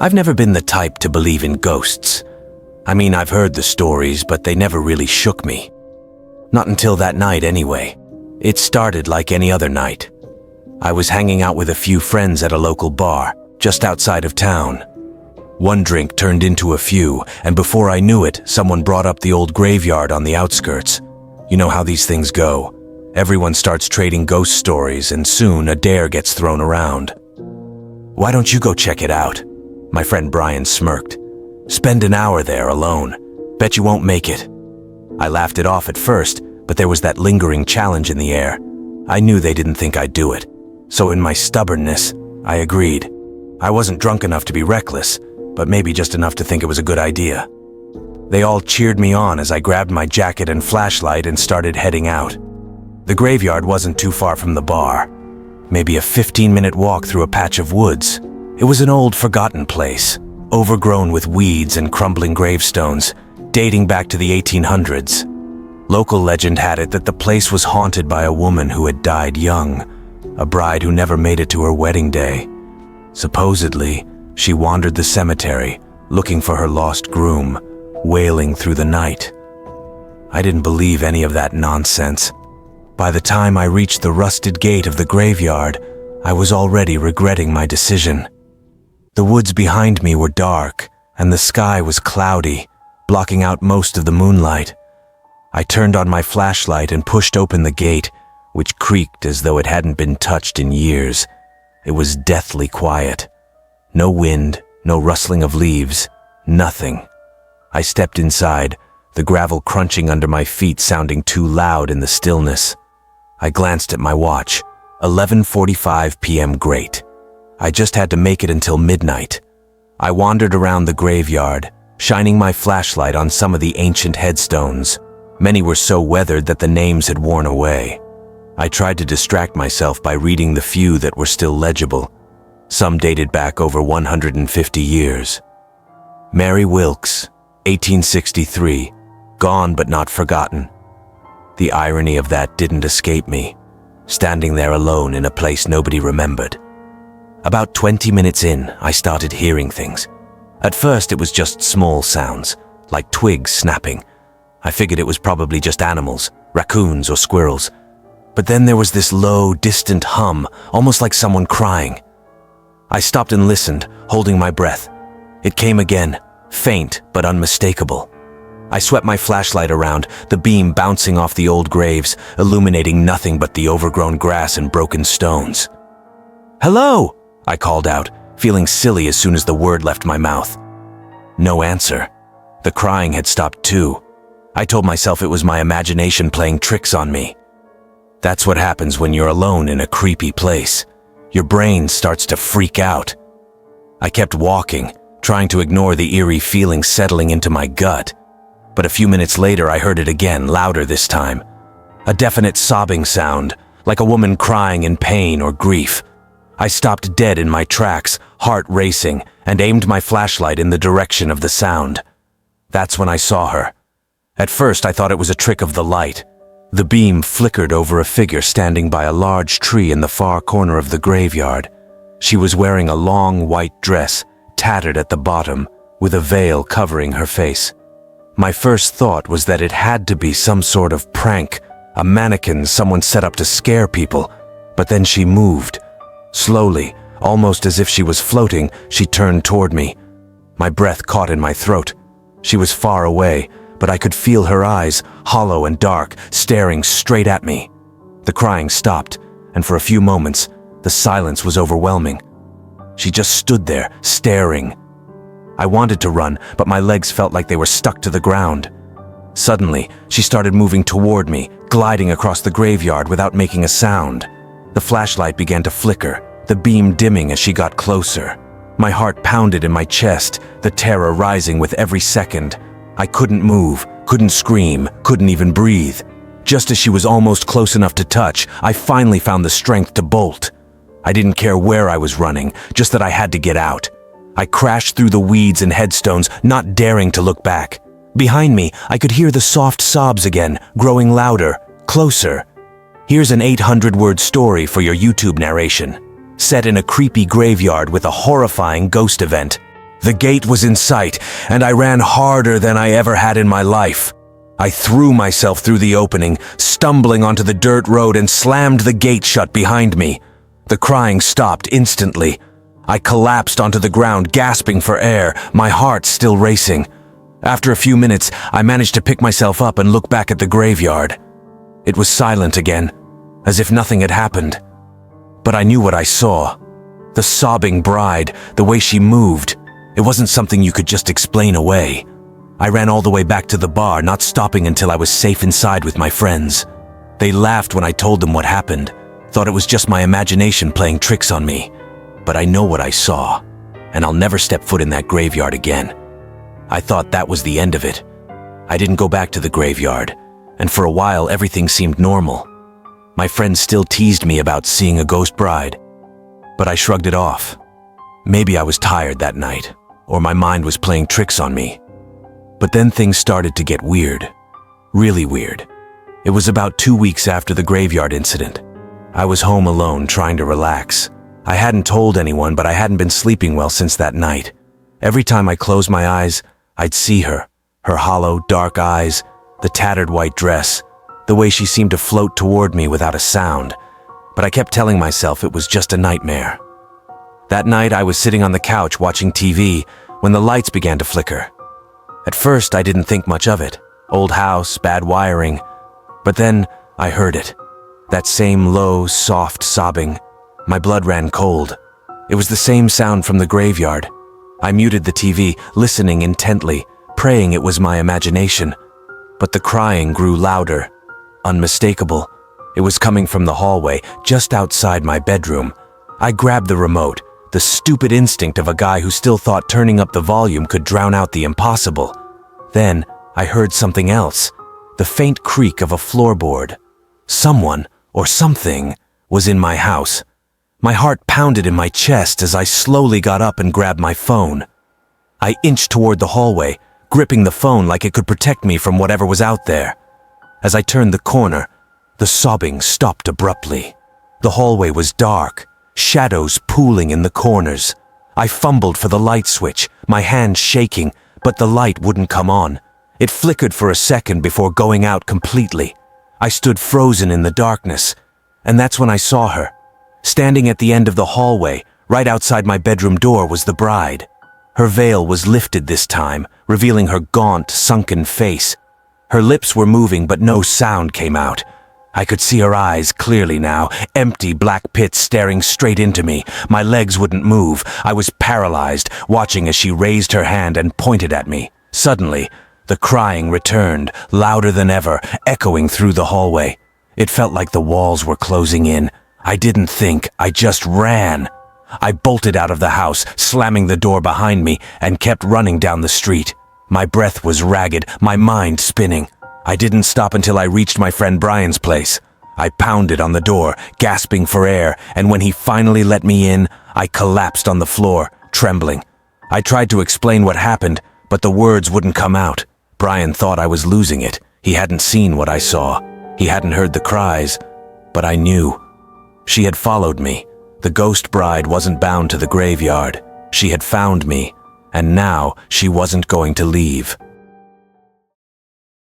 I've never been the type to believe in ghosts. I mean, I've heard the stories, but they never really shook me. Not until that night, anyway. It started like any other night. I was hanging out with a few friends at a local bar, just outside of town. One drink turned into a few, and before I knew it, someone brought up the old graveyard on the outskirts. You know how these things go. Everyone starts trading ghost stories, and soon a dare gets thrown around. "Why don't you go check it out?" My friend Brian smirked. "Spend an hour there alone. Bet you won't make it." I laughed it off at first, but there was that lingering challenge in the air. I knew they didn't think I'd do it. So in my stubbornness, I agreed. I wasn't drunk enough to be reckless, but maybe just enough to think it was a good idea. They all cheered me on as I grabbed my jacket and flashlight and started heading out. The graveyard wasn't too far from the bar. Maybe a 15-minute walk through a patch of woods. It was an old, forgotten place, overgrown with weeds and crumbling gravestones, dating back to the 1800s. Local legend had it that the place was haunted by a woman who had died young, a bride who never made it to her wedding day. Supposedly, she wandered the cemetery, looking for her lost groom, wailing through the night. I didn't believe any of that nonsense. By the time I reached the rusted gate of the graveyard, I was already regretting my decision. The woods behind me were dark, and the sky was cloudy, blocking out most of the moonlight. I turned on my flashlight and pushed open the gate, which creaked as though it hadn't been touched in years. It was deathly quiet. No wind, no rustling of leaves, nothing. I stepped inside, the gravel crunching under my feet sounding too loud in the stillness. I glanced at my watch. 11:45 p.m. Great. I just had to make it until midnight. I wandered around the graveyard, shining my flashlight on some of the ancient headstones. Many were so weathered that the names had worn away. I tried to distract myself by reading the few that were still legible. Some dated back over 150 years. Mary Wilkes, 1863, gone but not forgotten. The irony of that didn't escape me, standing there alone in a place nobody remembered. About 20 minutes in, I started hearing things. At first, it was just small sounds, like twigs snapping. I figured it was probably just animals, raccoons or squirrels. But then there was this low, distant hum, almost like someone crying. I stopped and listened, holding my breath. It came again, faint but unmistakable. I swept my flashlight around, the beam bouncing off the old graves, illuminating nothing but the overgrown grass and broken stones. "Hello!" I called out, feeling silly as soon as the word left my mouth. No answer. The crying had stopped too. I told myself it was my imagination playing tricks on me. That's what happens when you're alone in a creepy place. Your brain starts to freak out. I kept walking, trying to ignore the eerie feeling settling into my gut. But a few minutes later, I heard it again, louder this time. A definite sobbing sound, like a woman crying in pain or grief. I stopped dead in my tracks, heart racing, and aimed my flashlight in the direction of the sound. That's when I saw her. At first, I thought it was a trick of the light. The beam flickered over a figure standing by a large tree in the far corner of the graveyard. She was wearing a long white dress, tattered at the bottom, with a veil covering her face. My first thought was that it had to be some sort of prank, a mannequin someone set up to scare people. But then she moved. Slowly, almost as if she was floating, she turned toward me. My breath caught in my throat. She was far away, but I could feel her eyes, hollow and dark, staring straight at me. The crying stopped, and for a few moments, the silence was overwhelming. She just stood there, staring. I wanted to run, but my legs felt like they were stuck to the ground. Suddenly, she started moving toward me, gliding across the graveyard without making a sound. The flashlight began to flicker, the beam dimming as she got closer. My heart pounded in my chest, the terror rising with every second. I couldn't move, couldn't scream, couldn't even breathe. Just as she was almost close enough to touch, I finally found the strength to bolt. I didn't care where I was running, just that I had to get out. I crashed through the weeds and headstones, not daring to look back. Behind me, I could hear the soft sobs again, growing louder, closer. Here's an 800-word story for your YouTube narration. Set in a creepy graveyard with a horrifying ghost event. The gate was in sight, and I ran harder than I ever had in my life. I threw myself through the opening, stumbling onto the dirt road and slammed the gate shut behind me. The crying stopped instantly. I collapsed onto the ground, gasping for air, my heart still racing. After a few minutes, I managed to pick myself up and look back at the graveyard. It was silent again, as if nothing had happened. But I knew what I saw. The sobbing bride, the way she moved. It wasn't something you could just explain away. I ran all the way back to the bar, not stopping until I was safe inside with my friends. They laughed when I told them what happened, thought it was just my imagination playing tricks on me. But I know what I saw, and I'll never step foot in that graveyard again. I thought that was the end of it. I didn't go back to the graveyard, and for a while everything seemed normal. My friends still teased me about seeing a ghost bride, but I shrugged it off. Maybe I was tired that night, or my mind was playing tricks on me. But then things started to get weird. Really weird. It was about 2 weeks after the graveyard incident. I was home alone, trying to relax. I hadn't told anyone, but I hadn't been sleeping well since that night. Every time I closed my eyes, I'd see her. Her hollow, dark eyes, the tattered white dress, the way she seemed to float toward me without a sound. But I kept telling myself it was just a nightmare. That night, I was sitting on the couch watching TV when the lights began to flicker. At first, I didn't think much of it. Old house, bad wiring. But then, I heard it. That same low, soft sobbing. My blood ran cold. It was the same sound from the graveyard. I muted the TV, listening intently, praying it was my imagination. But the crying grew louder, unmistakable. It was coming from the hallway, just outside my bedroom. I grabbed the remote, the stupid instinct of a guy who still thought turning up the volume could drown out the impossible. Then, I heard something else, the faint creak of a floorboard. Someone, or something, was in my house. My heart pounded in my chest as I slowly got up and grabbed my phone. I inched toward the hallway, gripping the phone like it could protect me from whatever was out there. As I turned the corner, the sobbing stopped abruptly. The hallway was dark, shadows pooling in the corners. I fumbled for the light switch, my hand shaking, but the light wouldn't come on. It flickered for a second before going out completely. I stood frozen in the darkness, and that's when I saw her. Standing at the end of the hallway, right outside my bedroom door, was the bride. Her veil was lifted this time, revealing her gaunt, sunken face. Her lips were moving, but no sound came out. I could see her eyes clearly now, empty black pits staring straight into me. My legs wouldn't move. I was paralyzed, watching as she raised her hand and pointed at me. Suddenly, the crying returned, louder than ever, echoing through the hallway. It felt like the walls were closing in. I didn't think, I just ran. I bolted out of the house, slamming the door behind me, and kept running down the street. My breath was ragged, my mind spinning. I didn't stop until I reached my friend Brian's place. I pounded on the door, gasping for air, and when he finally let me in, I collapsed on the floor, trembling. I tried to explain what happened, but the words wouldn't come out. Brian thought I was losing it. He hadn't seen what I saw. He hadn't heard the cries, but I knew. She had followed me. The ghost bride wasn't bound to the graveyard. She had found me, and now she wasn't going to leave.